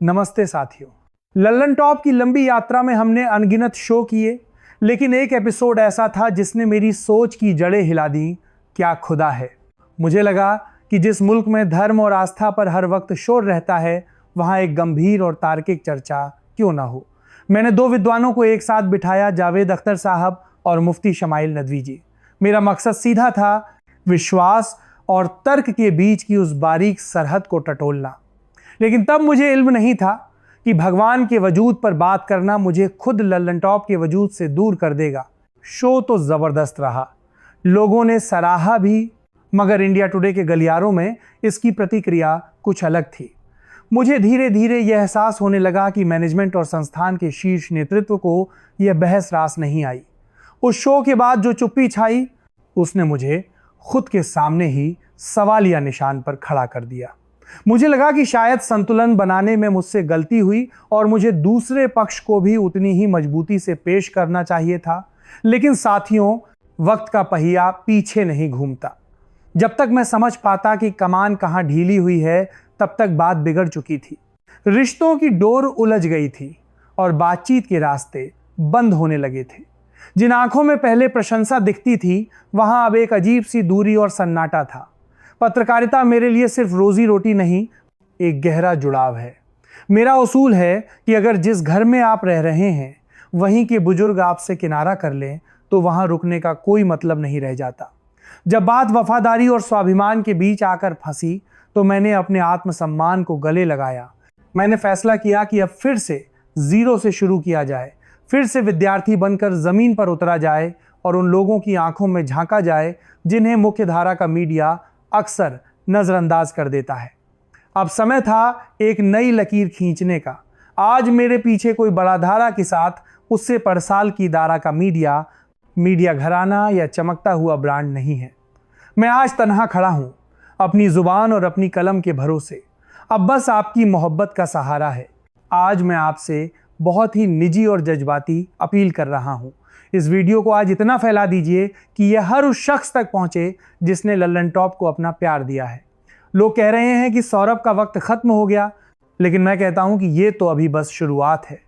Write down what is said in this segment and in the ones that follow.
नमस्ते साथियों। लल्लन टॉप की लंबी यात्रा में हमने अनगिनत शो किए, लेकिन एक एपिसोड ऐसा था जिसने मेरी सोच की जड़ें हिला दी। क्या खुदा है। मुझे लगा कि जिस मुल्क में धर्म और आस्था पर हर वक्त शोर रहता है, वहाँ एक गंभीर और तार्किक चर्चा क्यों ना हो। मैंने दो विद्वानों को एक साथ बिठाया, जावेद अख्तर साहब और मुफ्ती शमाइल नदवी जी। मेरा मकसद सीधा था, विश्वास और तर्क के बीच की उस बारीक सरहद को टटोलना। लेकिन तब मुझे इल्म नहीं था कि भगवान के वजूद पर बात करना मुझे खुद लल्लन टॉप के वजूद से दूर कर देगा। शो तो ज़बरदस्त रहा, लोगों ने सराहा भी, मगर इंडिया टुडे के गलियारों में इसकी प्रतिक्रिया कुछ अलग थी। मुझे धीरे धीरे यह एहसास होने लगा कि मैनेजमेंट और संस्थान के शीर्ष नेतृत्व को यह बहस रास नहीं आई। उस शो के बाद जो चुप्पी छाई, उसने मुझे खुद के सामने ही सवालिया निशान पर खड़ा कर दिया। मुझे लगा कि शायद संतुलन बनाने में मुझसे गलती हुई और मुझे दूसरे पक्ष को भी उतनी ही मजबूती से पेश करना चाहिए था। लेकिन साथियों, वक्त का पहिया पीछे नहीं घूमता। जब तक मैं समझ पाता कि कमान कहाँ ढीली हुई है, तब तक बात बिगड़ चुकी थी। रिश्तों की डोर उलझ गई थी और बातचीत के रास्ते बंद होने लगे थे। जिन आंखों में पहले प्रशंसा दिखती थी, वहां अब एक अजीब सी दूरी और सन्नाटा था। पत्रकारिता मेरे लिए सिर्फ रोजी रोटी नहीं, एक गहरा जुड़ाव है। मेरा उसूल है कि अगर जिस घर में आप रह रहे हैं वहीं के बुजुर्ग आपसे किनारा कर लें, तो वहां रुकने का कोई मतलब नहीं रह जाता। जब बात वफादारी और स्वाभिमान के बीच आकर फंसी, तो मैंने अपने आत्मसम्मान को गले लगाया। मैंने फैसला किया कि अब फिर से जीरो से शुरू किया जाए, फिर से विद्यार्थी बनकर जमीन पर उतरा जाए और उन लोगों की आंखों में झांका जाए जिन्हें मुख्यधारा का मीडिया अक्सर नजरअंदाज कर देता है। अब समय था एक नई लकीर खींचने का। आज मेरे पीछे कोई बड़ा धारा के साथ उससे पर साल की दारा का मीडिया घराना या चमकता हुआ ब्रांड नहीं है। मैं आज तन्हा खड़ा हूं, अपनी जुबान और अपनी कलम के भरोसे। अब बस आपकी मोहब्बत का सहारा है। आज मैं आपसे बहुत ही निजी और जज्बाती अपील कर रहा हूं। इस वीडियो को आज इतना फैला दीजिए कि यह हर उस शख्स तक पहुंचे जिसने लल्लन टॉप को अपना प्यार दिया है। लोग कह रहे हैं कि सौरभ का वक्त खत्म हो गया, लेकिन मैं कहता हूं कि यह तो अभी बस शुरुआत है।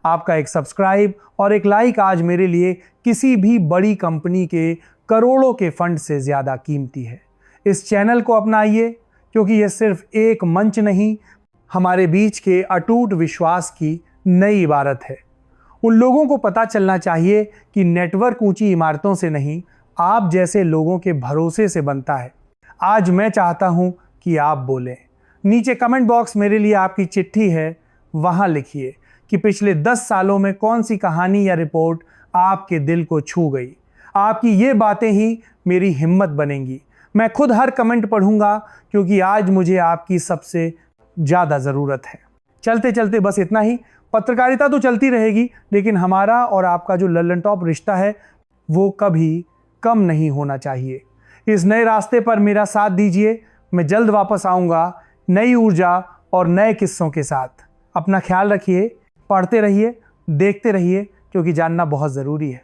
आपका एक सब्सक्राइब और एक लाइक आज मेरे लिए किसी भी बड़ी कंपनी के करोड़ों के फंड से ज्यादा कीमती है। इस चैनल को अपनाइए, क्योंकि यह सिर्फ एक मंच नहीं, हमारे बीच के अटूट विश्वास की नई इबारत है। उन लोगों को पता चलना चाहिए कि नेटवर्क ऊंची इमारतों से नहीं, आप जैसे लोगों के भरोसे से बनता है। आज मैं चाहता हूं कि आप बोलें। नीचे कमेंट बॉक्स मेरे लिए आपकी चिट्ठी है, वहां लिखिए कि पिछले 10 सालों में कौन सी कहानी या रिपोर्ट आपके दिल को छू गई। आपकी ये बातें ही मेरी हिम्मत बनेंगी। मैं खुद हर कमेंट पढ़ूंगा, क्योंकि आज मुझे आपकी सबसे ज़्यादा ज़रूरत है। चलते चलते बस इतना ही। पत्रकारिता तो चलती रहेगी, लेकिन हमारा और आपका जो लल्लन टॉप रिश्ता है, वो कभी कम नहीं होना चाहिए। इस नए रास्ते पर मेरा साथ दीजिए। मैं जल्द वापस आऊँगा नई ऊर्जा और नए किस्सों के साथ। अपना ख्याल रखिए, पढ़ते रहिए, देखते रहिए, क्योंकि जानना बहुत ज़रूरी है।